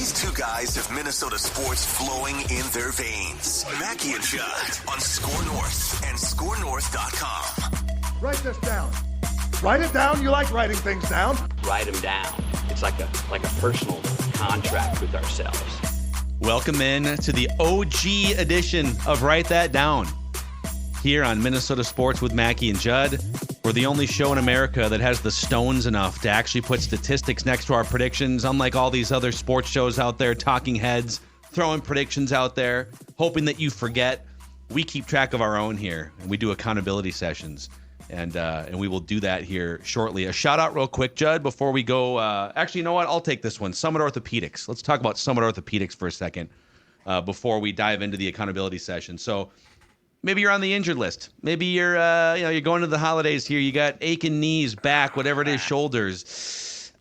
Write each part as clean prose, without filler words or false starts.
These two guys have Minnesota sports flowing in their veins. Mackie and Judd on SKOR North and SKORNorth.com. Write this down. Write it down. You like writing things down. Write them down. It's like a personal contract with ourselves. Welcome in to the OG edition of Write That Down here on Minnesota Sports with Mackie and Judd. We're the only show in America that has the stones enough to actually put statistics next to our predictions, unlike all these other sports shows out there, talking heads, throwing predictions out there, hoping that you forget. We keep track of our own here, and we do accountability sessions, and we will do that here shortly. A shout out real quick, Judd, before we go. Actually, you know what? I'll take this one. Summit Orthopedics. Let's talk about Summit Orthopedics for a second before we dive into the accountability session. So maybe you're on the injured list. Maybe you're you're going to the holidays here. You got aching knees, back, whatever it is, shoulders.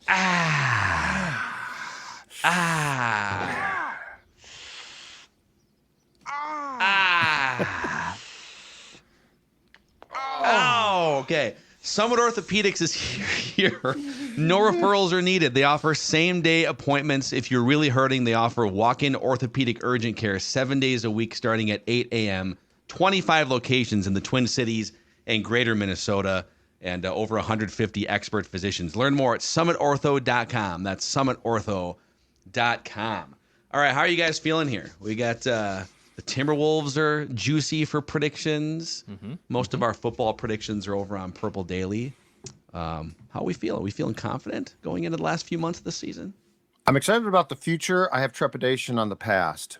Oh, okay. Summit Orthopedics is here. No referrals are needed. They offer same-day appointments. If you're really hurting, they offer walk-in orthopedic urgent care 7 days a week starting at 8 a.m., 25 locations in the Twin Cities and greater Minnesota, and over 150 expert physicians. Learn more at summitortho.com. That's summitortho.com. All right, how are you guys feeling here? We got the Timberwolves are juicy for predictions. Most of our football predictions are over on Purple Daily. How are we feeling? Are we feeling confident going into the last few months of the season? I'm excited about the future. I have trepidation on the past.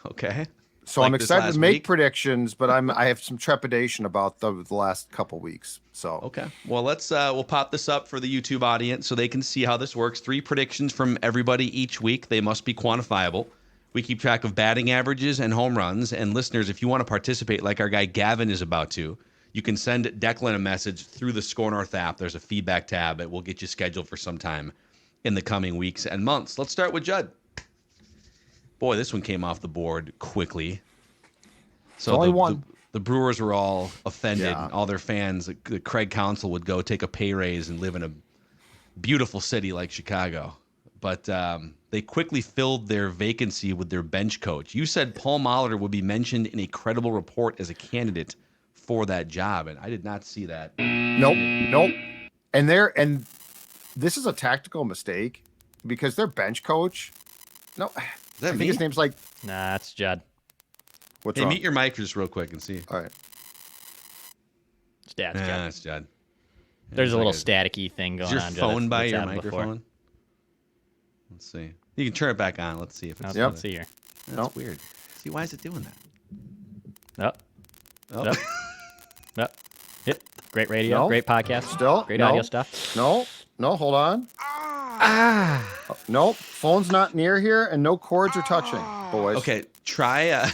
Okay. So I'm excited to make predictions, but I have some trepidation about the last couple weeks. So okay, well we'll pop this up for the YouTube audience so they can see how this works. 3 predictions from everybody each week. They must be quantifiable. We keep track of batting averages and home runs. And listeners, if you want to participate, like our guy Gavin is about to, you can send Declan a message through the SKOR North app. There's a feedback tab that will get you scheduled for some time in the coming weeks and months. Let's start with Judd. Boy, this one came off the board quickly. So the Brewers were all offended. Yeah. All their fans, the Craig Counsell would go take a pay raise and live in a beautiful city like Chicago. But they quickly filled their vacancy with their bench coach. You said Paul Molitor would be mentioned in a credible report as a candidate for that job, and I did not see that. Nope. And this is a tactical mistake because their bench coach. No. I think his name's like... Nah, it's Judd. What's wrong? Mute your mic just real quick and see. All right. It's Judd. It's Judd. There's a little staticky thing going on. Is your phone by your microphone? Let's see. You can turn it back on. Let's see if it's... Let's see here. That's weird. See, why is it doing that? Oh. Yep. Great radio. Great podcast. Great audio stuff. No, hold on. Nope, phone's not near here, and no cords are touching, boys. Okay, try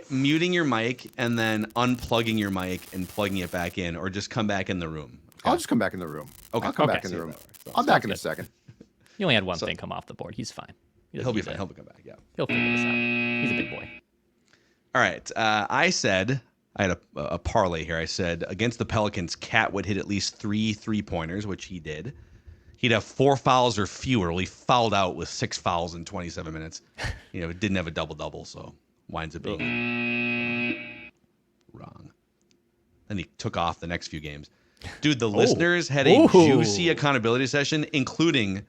muting your mic and then unplugging your mic and plugging it back in, or just come back in the room. Okay. I'll just come back in the room. Okay, I'll come back in the room. I'm back in a second. You only had one thing come off the board. He's fine. He'll be fine. He'll come back. Yeah, he'll figure this out. He's a big boy. All right, I had a parlay here. I said against the Pelicans, Cat would hit at least 3 3-pointers, which he did. He'd have 4 fouls or fewer. Well, he fouled out with 6 fouls in 27 minutes. Didn't have a double-double, so winds up being wrong. Then he took off the next few games. Dude, the listeners had a juicy accountability session, including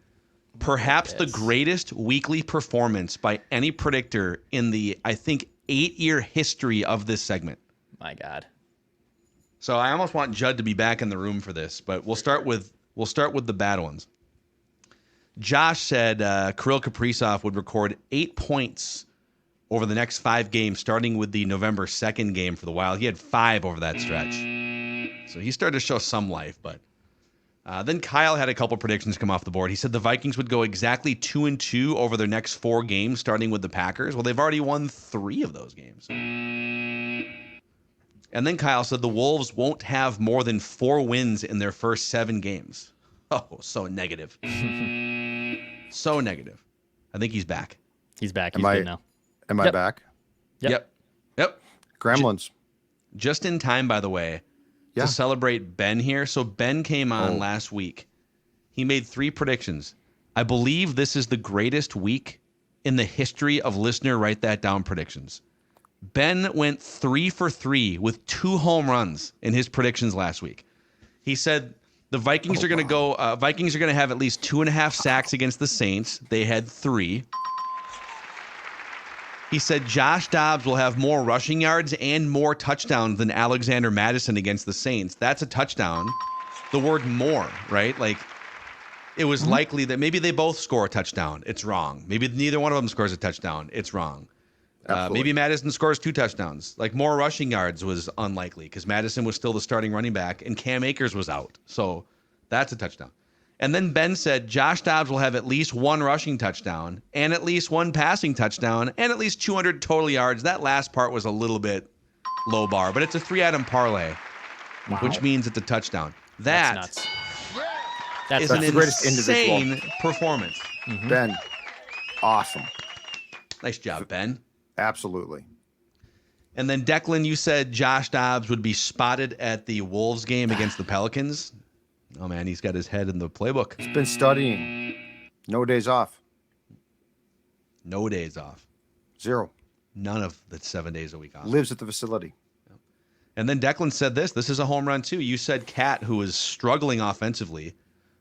perhaps the greatest weekly performance by any predictor in the, I think, 8-year history of this segment. My God. So I almost want Judd to be back in the room for this, but we'll start with the bad ones. Josh said Kirill Kaprizov would record 8 points over the next 5 games, starting with the November 2nd game for the Wild. He had 5 over that stretch. So he started to show some life, but then Kyle had a couple predictions come off the board. He said the Vikings would go exactly 2-2 over their next 4 games, starting with the Packers. Well, they've already won 3 of those games. And then Kyle said the Wolves won't have more than 4 wins in their first 7 games. Oh, so negative. So negative. I think he's back. He's back. He's good now. Am I back? Yep. Gremlins. Just in time, by the way, to celebrate Ben here. So Ben came on last week. He made 3 predictions. I believe this is the greatest week in the history of listener write that down predictions. Ben went 3 for 3 with 2 home runs in his predictions last week. He said the Vikings are going to go. Vikings are going to have at least 2.5 sacks against the Saints. They had 3. He said Josh Dobbs will have more rushing yards and more touchdowns than Alexander Mattison against the Saints. That's a touchdown. The word more, right? Like, it was likely that maybe they both score a touchdown. It's wrong. Maybe neither one of them scores a touchdown. It's wrong. Maybe Madison scores 2 touchdowns. Like, more rushing yards was unlikely because Madison was still the starting running back and Cam Akers was out. So that's a touchdown. And then Ben said Josh Dobbs will have at least 1 rushing touchdown and at least 1 passing touchdown and at least 200 total yards. That last part was a little bit low bar, but it's a 3-item parlay, which means it's a touchdown. That's nuts. That's an insane performance. Mm-hmm. Ben, awesome. Nice job, Ben. Absolutely. And then, Declan, you said Josh Dobbs would be spotted at the Wolves game against the Pelicans. Oh, man, he's got his head in the playbook. He's been studying. No days off. No days off. 0. None of the 7 days a week off. Lives at the facility. And then Declan said this. This is a home run, too. You said Cat, who is struggling offensively,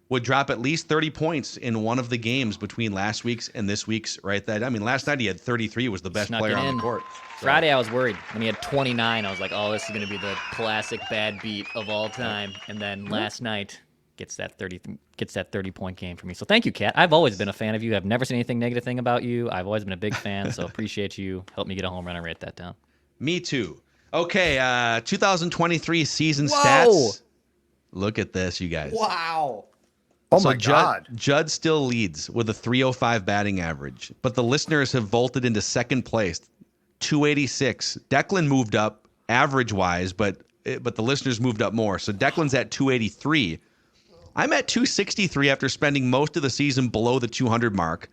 would drop at least 30 points in one of the games between last week's and this week's, right? Last night he had 33, was the best player on the court. So. Friday I was worried. When he had 29, I was like, oh, this is going to be the classic bad beat of all time. And then last night gets that 30-point game for me. So thank you, Kat. I've always been a fan of you. I've never seen anything negative thing about you. I've always been a big fan, so appreciate you. Help me get a home run and write that down. Me too. Okay, 2023 season stats. Look at this, you guys. Wow. Oh, my God. Judd still leads with a 305 batting average, but the listeners have vaulted into second place, 286. Declan moved up average-wise, but the listeners moved up more. So Declan's at 283. I'm at 263 after spending most of the season below the 200 mark.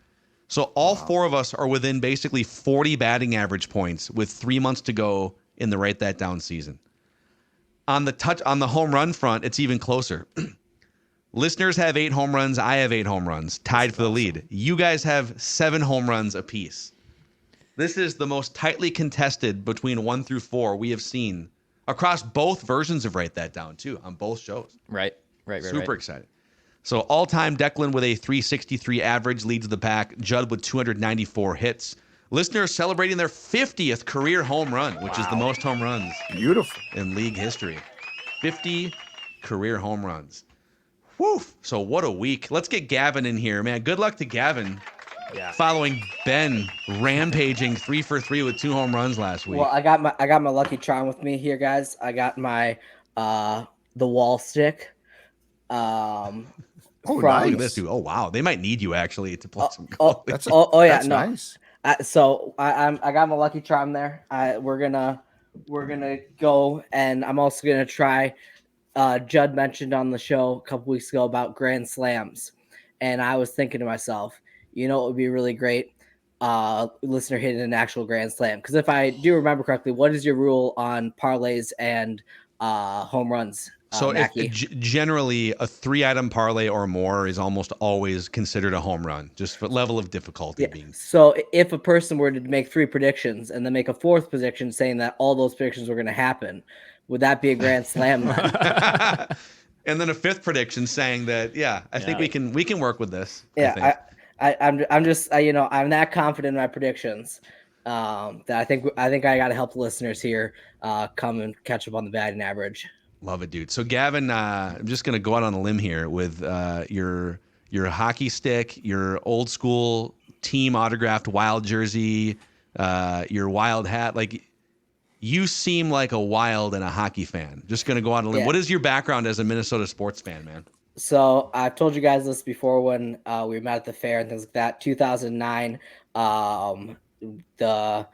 So all 4 of us are within basically 40 batting average points with 3 months to go in the Write That Down season. On the home run front, it's even closer. Listeners have 8 home runs. I have 8 home runs, tied for the lead. You guys have 7 home runs apiece. This is the most tightly contested between 1 through 4 we have seen across both versions of Write That Down, too, on both shows. Right. Super excited. So all-time Declan with a 363 average leads the pack. Judd with 294 hits. Listeners celebrating their 50th career home run, which is the most home runs in league history. 50 career home runs. Woo! So what a week. Let's get Gavin in here, man. Good luck to Gavin. Yeah. Following Ben rampaging 3 for 3 with 2 home runs last week. Well, I got my lucky charm with me here, guys. I got my the wall stick. Nice. Look at this dude. Oh wow, they might need you actually to play some golf. That's nice. So I got my lucky charm there. We're gonna go, and I'm also gonna try. Judd mentioned on the show a couple weeks ago about grand slams, and I was thinking to myself, it would be really great, listener hitting an actual grand slam. Because if I do remember correctly, what is your rule on parlays and home runs? So generally, a 3-item parlay or more is almost always considered a home run, just for level of difficulty being. So if a person were to make 3 predictions and then make a 4th prediction saying that all those predictions were going to happen, would that be a grand slam? And then a 5th prediction saying that, I think we can work with this. Yeah, I'm just I'm that confident in my predictions that I think I got to help the listeners here come and catch up on the batting average. Love it, dude. So Gavin, I'm just gonna go out on a limb here with your hockey stick, your old school team autographed Wild jersey, your Wild hat. Like, you seem like a Wild and a hockey fan. Just gonna go out on a limb. Yeah. What is your background as a Minnesota sports fan, man? So I've told you guys this before when we met at the fair and things like that. 2009, the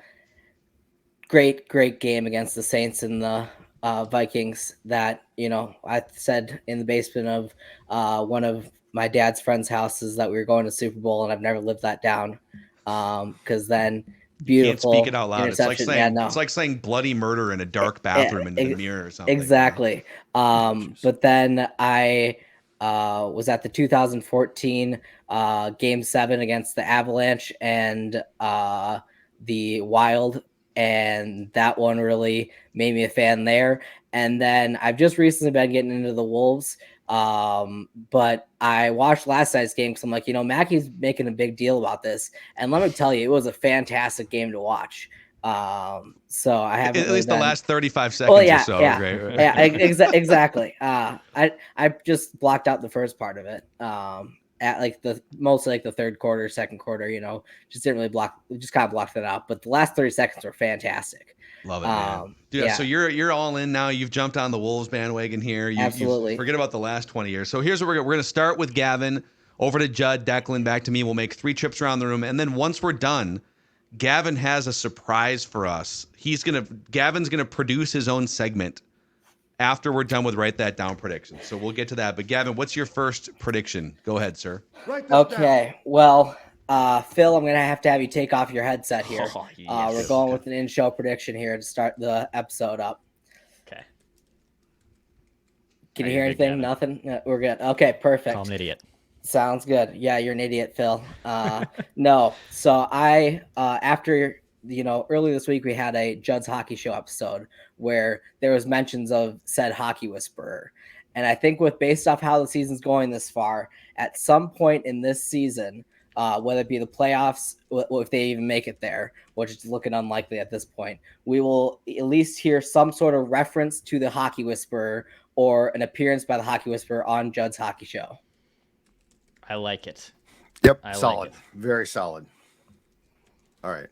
great game against the Saints and the Vikings that, I said in the basement of one of my dad's friend's houses that we were going to Super Bowl, and I've never lived that down. Because then beautiful. Can't speak it out loud. It's like saying bloody murder in a dark bathroom in the mirror or something. Exactly. But then I was at the 2014 Game 7 against the Avalanche and the Wild, and that one really made me a fan there. And then I've just recently been getting into the Wolves, but I watched last night's game because I'm like, Mackey's making a big deal about this, and let me tell you, it was a fantastic game to watch. So I haven't at least the last 35 seconds well, yeah, or so. Yeah, Right? Yeah, exactly. I just blocked out the first part of it. At like mostly the third quarter, second quarter, just didn't really just kind of blocked that out. But the last 30 seconds were fantastic. Love it, man. Dude, yeah. So you're all in now. You've jumped on the Wolves bandwagon here. Absolutely. You forget about the last 20 years. So here's what we're going to start with Gavin, over to Judd, Declan, back to me. We'll make 3 trips around the room. And then once we're done, Gavin has a surprise for us. Gavin's going to produce his own segment after we're done with Write That Down predictions. So we'll get to that. But Gavin, what's your first prediction? Go ahead, sir. Okay. Well, Phil, I'm going to have you take off your headset here. Oh, yes. We're going with an in-show prediction here to start the episode up. Okay. Can you hear anything? Nothing? We're good. Okay, perfect. I'm an idiot. Sounds good. Yeah, you're an idiot, Phil. No. So I, after, early this week, we had a Judd's Hockey Show episode where there was mentions of said hockey whisperer. And I think based off how the season's going this far, at some point in this season, whether it be the playoffs, if they even make it there, which is looking unlikely at this point, we will at least hear some sort of reference to the hockey whisperer or an appearance by the hockey whisperer on Judd's Hockey Show. I like it. Yep, I solid. like it. Very solid. All right.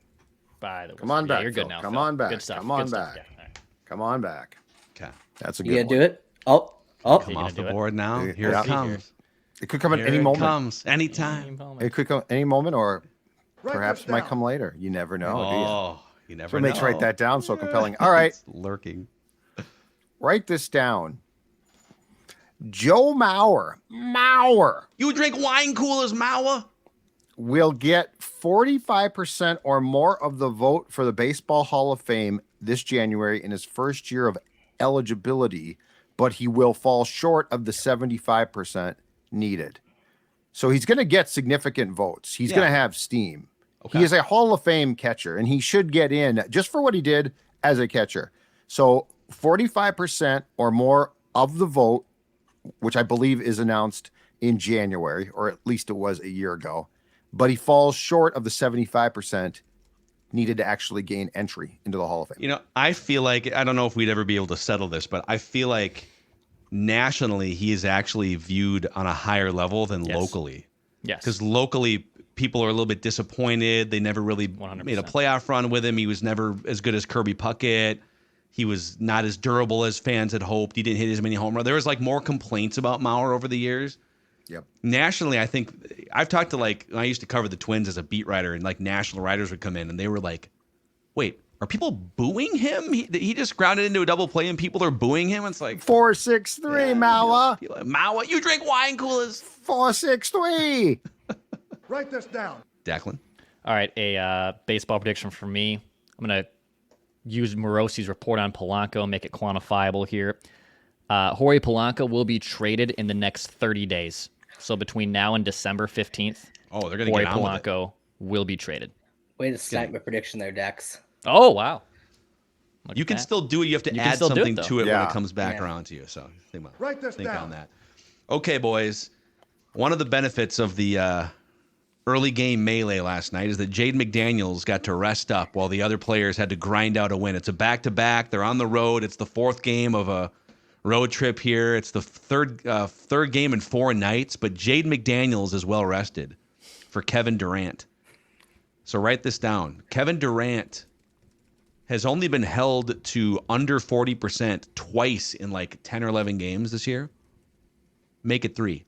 By the way, Come on back. You're good Phil. now. Come Phil. on back. Good stuff. Come on Good back. Stuff. Yeah. All right. Come on back. Okay. That's a You good gonna one. do it? Oh. Come off the board now. Here Yeah. it comes. It could come at Here any it moment. comes. Anytime. It could come any moment, or Write perhaps this it might down. come later. You never know, do you? Oh, you never What know. makes Write That Down so compelling? All right, It's lurking. write this down. Joe Mauer You drink wine coolers, Maua? will get 45% or more of the vote for the Baseball Hall of Fame this January in his first year of eligibility, but he will fall short of the 75% needed. So he's going to get significant votes. He's going to have steam. Okay. He is a Hall of Fame catcher, and he should get in just for what he did as a catcher. So 45% or more of the vote, which I believe is announced in January, or at least it was a year ago, but he falls short of the 75% needed to actually gain entry into the Hall of Fame. I feel like, I don't know if we'd ever be able to settle this, but I feel like nationally he is actually viewed on a higher level than locally. Yes. Because locally people are a little bit disappointed. They never really 100%. made a playoff run with him. He was never as good as Kirby Puckett. He was not as durable as fans had hoped. He didn't hit as many home runs. There was more complaints about Mauer over the years. Yep. Nationally, I think I've talked to I used to cover the Twins as a beat writer, and national writers would come in and they were like, wait, are people booing him? He just grounded into a double play and people are booing him. It's like 463, Mauer. Mauer, you drink wine coolers. 463. Write this down. Declan. All right, a baseball prediction for me. I'm going to use Morosi's report on Polanco and make it quantifiable here. Jorge Polanco will be traded in the next 30 days. So between now and December 15th, they're going to Jorge get on with it. Polanco will be traded. Way to snipe my prediction there, Dex. Oh, wow. Look You at can that. still do it. You have to You can add still do something it, though. to it when Yeah. it comes back Yeah. around to you. So think Write this down. on that. Okay, boys. One of the benefits of the early game melee last night is that Jade McDaniels got to rest up while the other players had to grind out a win. It's a back-to-back. They're on the road. It's the 4th game of a road trip here. It's the third game in 4 nights, but Jade McDaniels is well rested for Kevin Durant. So write this down. Kevin Durant has only been held to under 40% twice in 10 or 11 games this year. Make it 3.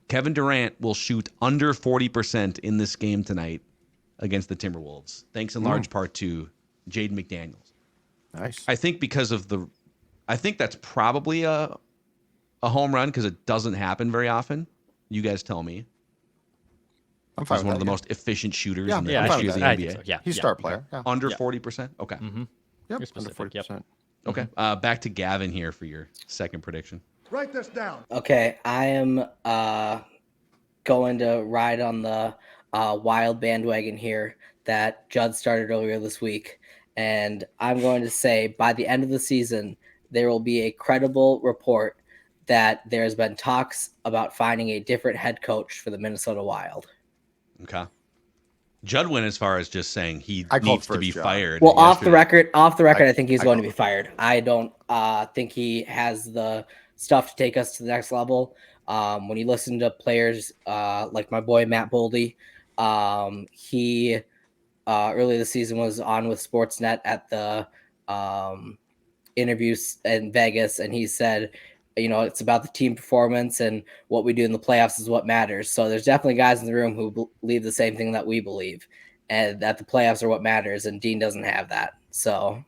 Kevin Durant will shoot under 40% in this game tonight against the Timberwolves, thanks in large part to Jade McDaniels. Nice. I think I think that's probably a home run because it doesn't happen very often. You guys tell me. I'm fine He's with one of that, the yeah. most efficient shooters Yeah, in the I'm fine history with of the that. I NBA. think so. Yeah, He's a yeah. star player. Yeah. Under 40%? Okay. Yep. You're Under specific, yep. 40%. Okay. Back to Gavin here for your second prediction. Write this down. Okay, I am going to ride on the Wild bandwagon here that Judd started earlier this week. And I'm going to say by the end of the season, there will be a credible report that there's been talks about finding a different head coach for the Minnesota Wild. Okay. Judd went as far as just saying he I called needs to first be job. fired. Well, yesterday. off the record, I think he's I going to called be fired. I don't think he has the stuff to take us to the next level. When you listen to players like my boy Matt Boldy, he early this season was on with Sportsnet at the interviews in Vegas, and he said, you know, it's about the team performance and what we do in the playoffs is what matters. So there's definitely guys in the room who believe the same thing that we believe, and that the playoffs are what matters. And Dean doesn't have that. So.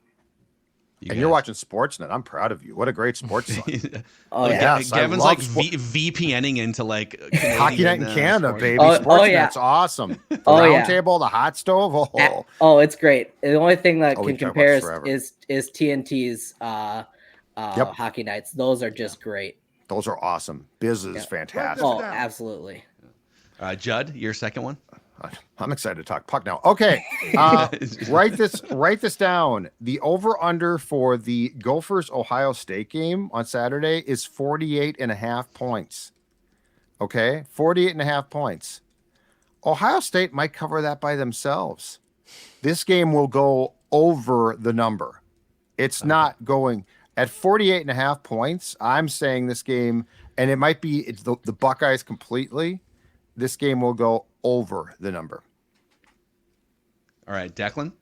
You're watching Sportsnet. I'm proud of you. What a great sports site. Oh yeah. yes, Gavin's like VPNing into like Canadian, Hockey Night in Canada, sports. baby. Oh, Sportsnet's yeah. awesome. The Oh, round yeah. table, the hot stove. It's great. The only thing that we can can talk compare about this is TNT's hockey nights. Those are just great. Those are awesome. Biz is fantastic. Oh, absolutely. Judd, your second one. I'm excited to talk puck now. Okay, write this down. The over/under for the Gophers Ohio State game on Saturday is 48.5 points. Okay, 48.5 points. Ohio State might cover that by themselves. This game will go over the number. It's not going at 48.5 points. I'm saying this game, and it might be it's the Buckeyes completely. This game will go over the number. All right, Declan. All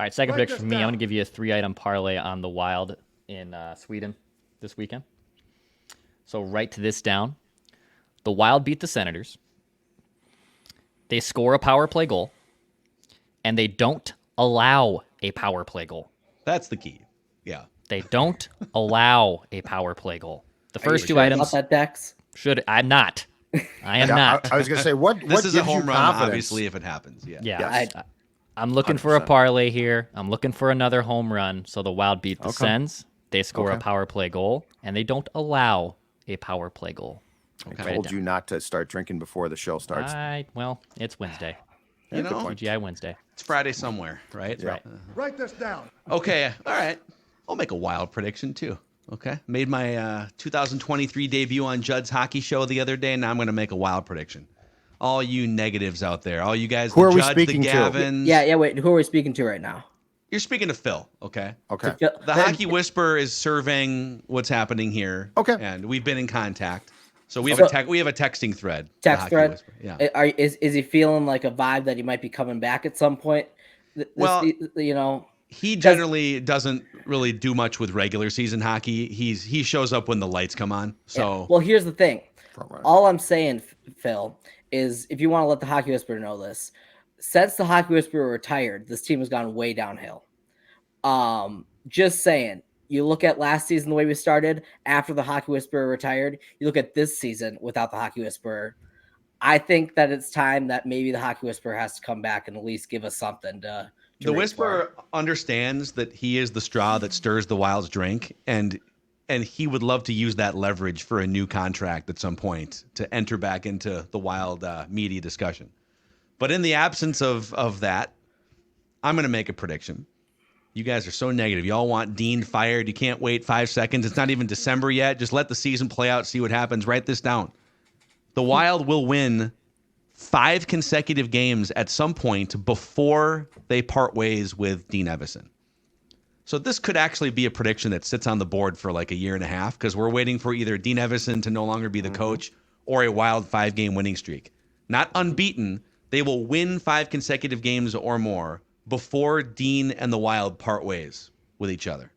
right, second prediction for me. I'm going to give you a 3-item parlay on the Wild in Sweden this weekend. So write this down. The Wild beat the Senators. They score a power play goal. And they don't allow a power play goal. That's the key. Yeah. They don't allow a power play goal. The first two items. That Dex? I'm not. I am not. I was going to say, what This is a gives you home run, confidence? obviously, if it happens. Yeah. Yeah. Yes. I'm looking for a 100%. parlay here. I'm looking for another home run. So the Wild beat the Sens. They score a power play goal, and they don't allow a power play goal. I told you not to start drinking before the show starts. Well, it's Wednesday. You know, TGI Wednesday. it's Friday somewhere, right? Right. Write this down. Okay. All right. I'll make a wild prediction too. Okay. Made my 2023 debut on Judd's Hockey Show the other day. Now I'm going to make a wild prediction. All you negatives out there, all you guys, Who the are we Judds, speaking the to? Gavins. Yeah. Wait, who are we speaking to right now? You're speaking to Phil. Okay. Okay. The Hockey Whisperer is surveying what's happening here. Okay. And we've been in contact. So we have a texting thread. the Text Hockey thread. Whisperer. Yeah. Is he feeling like a vibe that he might be coming back at some point? Well, you know, he generally doesn't really do much with regular season hockey. He shows up when the lights come on. So yeah. Well, here's the thing. Front-runner. All I'm saying, Phil, is if you want to let the Hockey Whisperer know this, since the Hockey Whisperer retired, this team has gone way downhill. Just saying. You look at last season, the way we started after the Hockey Whisperer retired. You look at this season without the Hockey Whisperer. I think that it's time that maybe the Hockey Whisperer has to come back and at least give us something to the Whisperer understands that he is the straw that stirs the Wild's drink, and he would love to use that leverage for a new contract at some point to enter back into the Wild media discussion. But in the absence of that, I'm going to make a prediction. You guys are so negative. You all want Dean fired. You can't wait 5 seconds. It's not even December yet. Just let the season play out, see what happens. Write this down. The Wild will win 5 consecutive games at some point before they part ways with Dean Evason. So this could actually be a prediction that sits on the board for like a year and a half because we're waiting for either Dean Evason to no longer be the coach or a Wild 5-game winning streak. Not unbeaten. They will win 5 consecutive games or more before Dean and the Wild part ways with each other.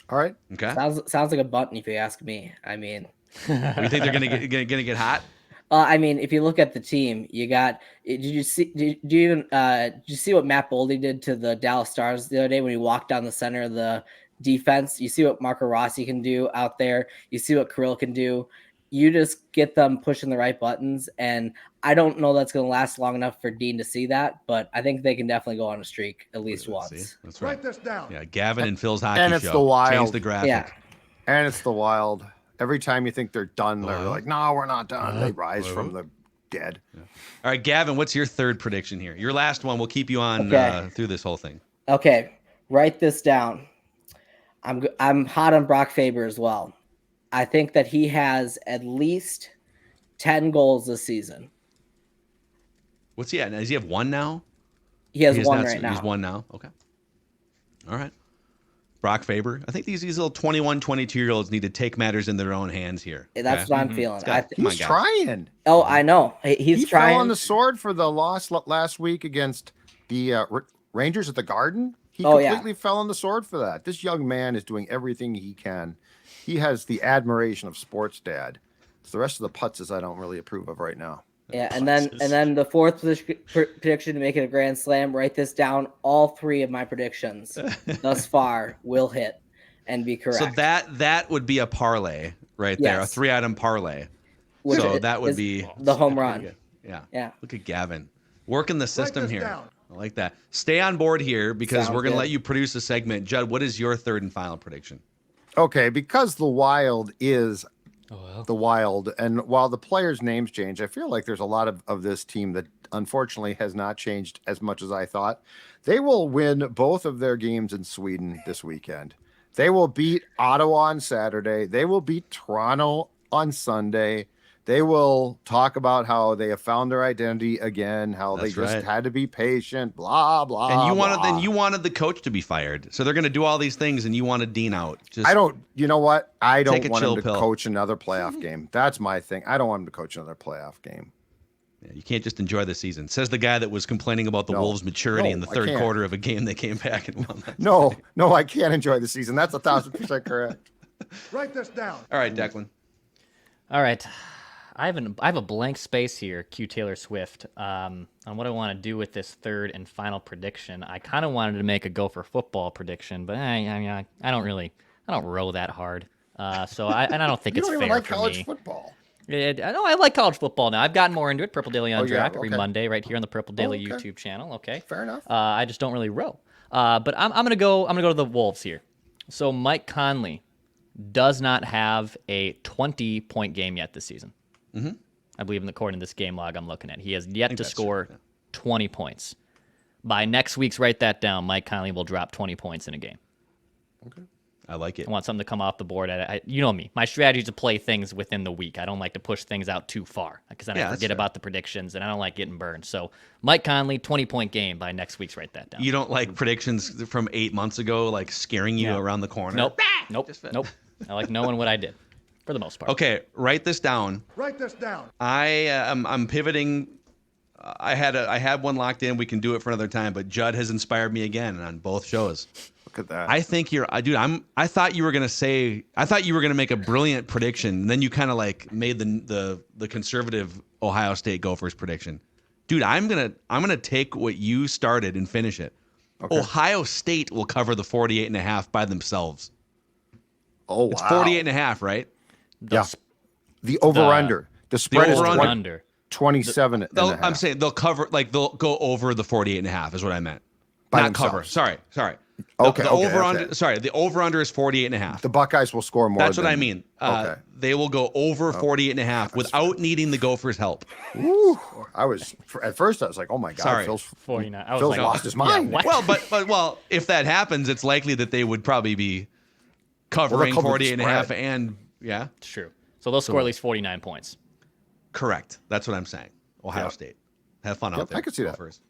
All right. Okay. sounds like a button if you ask me. I mean, You think they're gonna get hot? I mean, if you look at the team, you got. Did you see what Matt Boldy did to the Dallas Stars the other day when he walked down the center of the defense? You see what Marco Rossi can do out there. You see what Kirill can do. You just get them pushing the right buttons, and I don't know that's going to last long enough for Dean to see that, but I think they can definitely go on a streak at least once. See? That's right. Write this down. Yeah, Gavin and Phil's Hockey And it's Show. the Wild. Change the graphic. Yeah. And it's the Wild. Every time you think they're done, they're like, no, we're not done. They rise from the dead. Yeah. All right, Gavin, what's your third prediction here? Your last one. We'll keep you on through this whole thing. Okay, write this down. I'm hot on Brock Faber as well. I think that he has at least 10 goals this season. What's he at? Does he have one now? He has one right now. He's one now. Okay. All right. Brock Faber. I think these little 21, 22-year-olds need to take matters in their own hands here. That's what I'm feeling. He's trying. Oh, I know. He's trying. He fell on the sword for the loss last week against the Rangers at the Garden. He completely fell on the sword for that. This young man is doing everything he can. He has the admiration of sports dad. It's the rest of the putzes I don't really approve of right now. Yeah, and then the fourth prediction to make it a grand slam. Write this down. All three of my predictions thus far will hit and be correct. So that would be a parlay right there, a 3-item parlay. So that would be the home run. Yeah. Look at Gavin working the system here. Down. I like that. Stay on board here because we're going to let you produce a segment. Judd, what is your third and final prediction? Okay, because the Wild is the Wild, and while the players' names change, I feel like there's a lot of this team that unfortunately has not changed as much as I thought. They will win both of their games in Sweden this weekend. They will beat Ottawa on Saturday. They will beat Toronto on Sunday. They will talk about how they have found their identity again, how they just had to be patient, blah, blah, and you wanted the coach to be fired. So they're going to do all these things, and you wanted Dean out. You know what? I don't want him to coach another playoff game. That's my thing. I don't want him to coach another playoff game. Yeah, you can't just enjoy the season. Says the guy that was complaining about the Wolves' maturity in the third quarter of a game they came back and won. No, I can't enjoy the season. That's 1,000% correct. Write this down. All right, Declan. All right. I have a blank space here, Q Taylor Swift, on what I want to do with this third and final prediction. I kind of wanted to make a Gopher football prediction, but I don't row that hard. So I don't think it's fair for me. You don't even like college football. No, I like college football now. I've gotten more into it. Purple Daily on Draft every Monday right here on the Purple Daily YouTube channel. Okay, fair enough. I just don't really row. But I'm gonna go to the Wolves here. So Mike Conley does not have a 20-point game yet this season. Mm-hmm. I believe according to this game log I'm looking at. He has yet to score 20 points. By next week's, write that down, Mike Conley will drop 20 points in a game. Okay. I like it. I want something to come off the board. You know me. My strategy is to play things within the week. I don't like to push things out too far because then I forget about the predictions, and I don't like getting burned. So Mike Conley, 20-point game by next week's, write that down. You don't like predictions from 8 months ago, like scaring you around the corner? Nope. Nope. I like knowing what I did. For the most part. Okay, write this down. Write this down. I'm pivoting. I had one locked in. We can do it for another time. But Judd has inspired me again on both shows. Look at that. I think I thought you were gonna make a brilliant prediction. And then you kind of like made the conservative Ohio State Gophers prediction. Dude, I'm gonna take what you started and finish it. Okay. Ohio State will cover the 48.5 by themselves. Oh wow. It's 48.5, right? The over-under. The spread is under 27 and a half. I'm saying they'll go over the 48.5 is what I meant. By Not themselves. cover. Sorry. The over-under. Sorry, the over-under is 48.5. The Buckeyes will score more. That's what I mean. They will go over 48.5 without needing the Gophers' help. Ooh, at first I was like, oh my God, Sorry. Phil's 49. Phil's lost his mind. Yeah, well, if that happens, it's likely that they would probably be covering 48.5 and it's true. So they'll score at least 49 points. Correct. That's what I'm saying. Ohio State. Have fun out there. I could see that. First.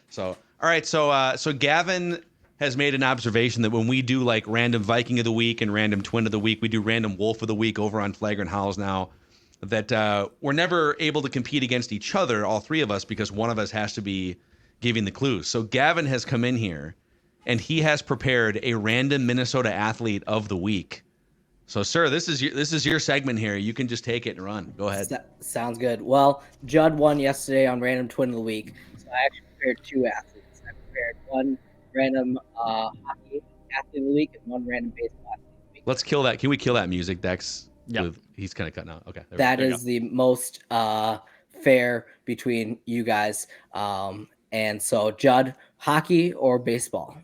So, all right. So Gavin has made an observation that when we do like random Viking of the week and random Twin of the week, we do random Wolf of the week over on Flagrant Howls now, that we're never able to compete against each other, all three of us, because one of us has to be giving the clues. So Gavin has come in here and he has prepared a random Minnesota athlete of the week. So, sir, this is your segment here. You can just take it and run. Go ahead. Sounds good. Well, Judd won yesterday on Random Twin of the Week, so I actually prepared two athletes. I prepared one random hockey athlete of the week and one random baseball athlete of the week. Let's kill that. Can we kill that music, Dex? Yeah. He's kind of cutting out. Okay. That is the most fair between you guys. And so, Judd, hockey or baseball?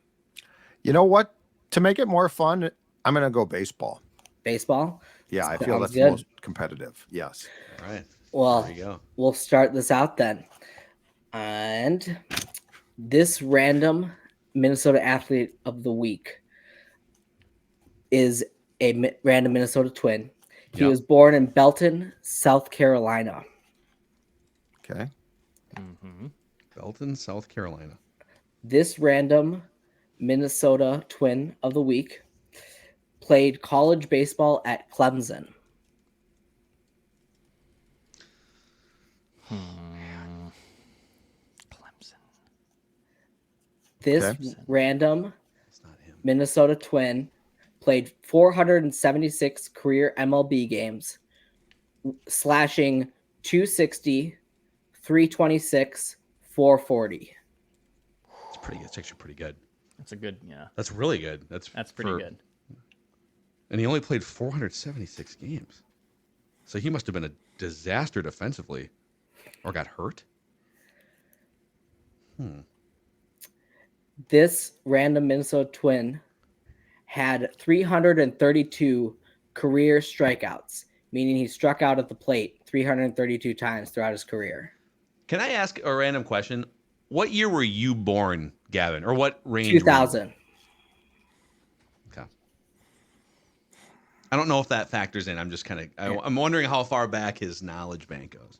You know what? To make it more fun, I'm going to go baseball. Baseball. Yeah, I feel Sounds that's good. the most competitive. Yes. All right. Well, There you go. we'll start this out then. And this random Minnesota athlete of the week is a random Minnesota Twin. He Yep. was born in Belton, South Carolina. Okay. Belton, South Carolina. This random Minnesota Twin of the week played college baseball at Clemson. Clemson. This Okay. random It's not him. Minnesota Twin played 476 career MLB games, slashing 260, 326, 440. It's pretty good. It's actually pretty good. That's a good, yeah. That's really good. That's Pretty good. And he only played 476 games. So he must have been a disaster defensively or got hurt. This random Minnesota Twin had 332 career strikeouts, meaning he struck out at the plate 332 times throughout his career. Can I ask a random question? What year were you born, Gavin? Or what range? Were you 2000. Okay. I don't know if that factors in. I'm just kind of, I'm wondering how far back his knowledge bank goes.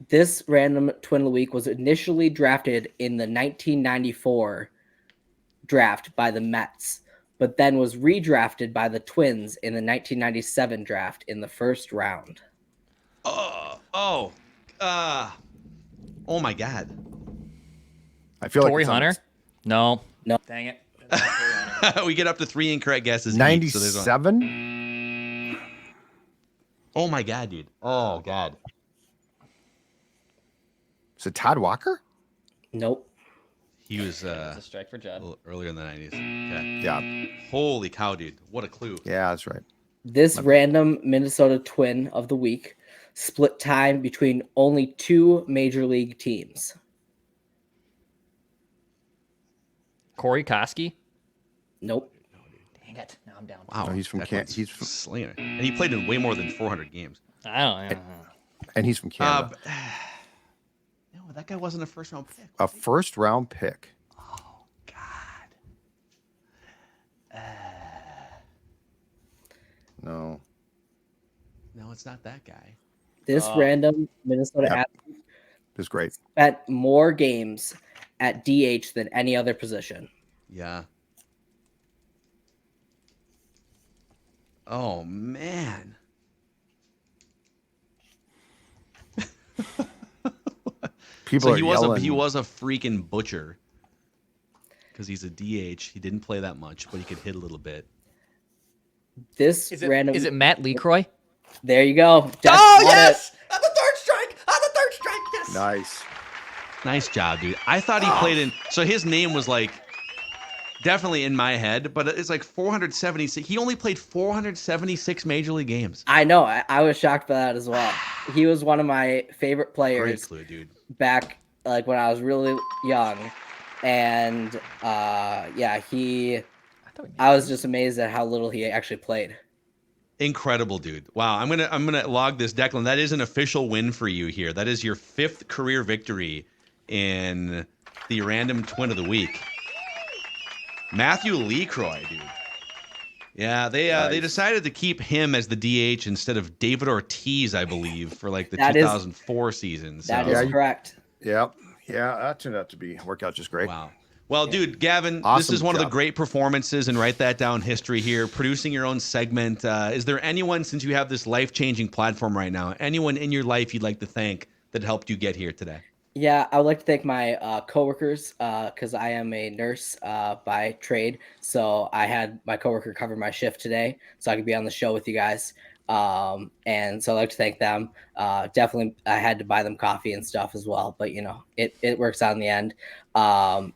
This random Twin of the week was initially drafted in the 1994 draft by the Mets, but then was redrafted by the Twins in the 1997 draft in the first round. Oh my God. I feel like Torrey it's on Hunter? No. No. Dang it. We get up to 3 incorrect guesses. each, so there's 97. oh my God, dude. Oh God. Is it Todd Walker? Nope. He was It's a strike for Judd. earlier in the 90s. Okay. Yeah. Holy cow, dude. What a clue. Yeah, that's right. This random Minnesota Twin of the week split time between only 2 major league teams. Corey Koski? Nope. Dang it. Now I'm down. Wow. No, he's from that Can- one's he's from- slinging it. And he played in way more than 400 games. I don't know. And he's from Canada. No, that guy wasn't a first round pick. A first round pick. Oh, God. No. No, it's not that guy. This random Minnesota Yep. athlete That's great. spent more games at DH than any other position. Yeah. Oh, man. People So are yelling. he was a freaking butcher. Because he's a DH. He didn't play that much, but he could hit a little bit. This Is random. it Matt LeCroy? There you go. Just Oh, got yes! it. On the third strike! On the third strike! Yes! Nice. Nice job, dude. I thought he played in. So his name was like definitely in my head, but it's like 476. He only played 476 major league games. I know. I was shocked by that as well. He was one of my favorite Great players clue, dude. back like when I was really young. And yeah, I was just amazed at how little he actually played. Incredible, dude. Wow. I'm gonna log this, Declan. That is an official win for you here. That is your 5th career victory in the random twin of the week. Matthew LeCroy, dude. Yeah, they decided to keep him as the DH instead of David Ortiz, I believe, for like the 2004 season. So. That is correct. Yep. Yeah, that turned out to work out just great. Wow. Well, dude, Gavin, this Awesome is one of the job. great performances, and write that down history here. Producing your own segment. Is there anyone, since you have this life-changing platform right now, anyone in your life you'd like to thank that helped you get here today? Yeah, I would like to thank my coworkers because I am a nurse by trade. So I had my coworker cover my shift today so I could be on the show with you guys. And so I'd like to thank them. Definitely, I had to buy them coffee and stuff as well, but it works out in the end.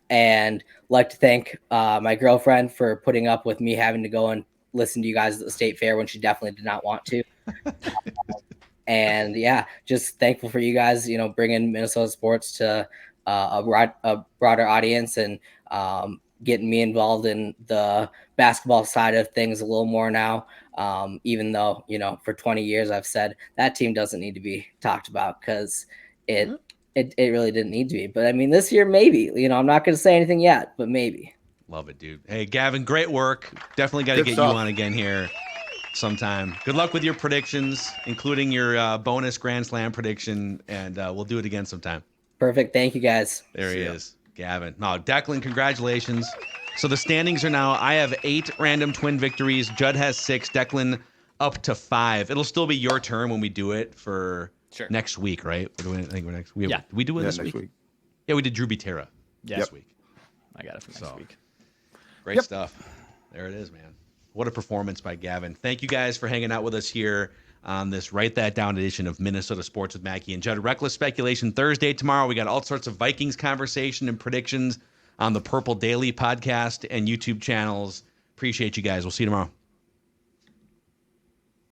And like to thank my girlfriend for putting up with me having to go and listen to you guys at the state fair when she definitely did not want to. And yeah, just thankful for you guys, bringing Minnesota sports to a broader audience and getting me involved in the basketball side of things a little more now. Even though, for 20 years I've said that team doesn't need to be talked about because it really didn't need to be. But I mean, this year, maybe, I'm not going to say anything yet, but maybe. Love it, dude. Hey, Gavin, great work. Definitely got to get you on again here sometime. Good luck with your predictions, including your bonus Grand Slam prediction, and we'll do it again sometime. Perfect. Thank you, guys. There he is, Gavin. No, Declan, congratulations. So the standings are now, I have 8 random twin victories. Judd has 6. Declan up to 5. It'll still be your turn when we do it for next week, right? I think we're next. Did we do it this week? Yeah, we did Drew Terra this week. I got it for next week. Great stuff. There it is, man. What a performance by Gavin. Thank you guys for hanging out with us here on this Write That Down edition of Minnesota Sports with Mackey and Judd. Reckless Speculation Thursday tomorrow. We got all sorts of Vikings conversation and predictions on the Purple Daily podcast and YouTube channels. Appreciate you guys. We'll see you tomorrow.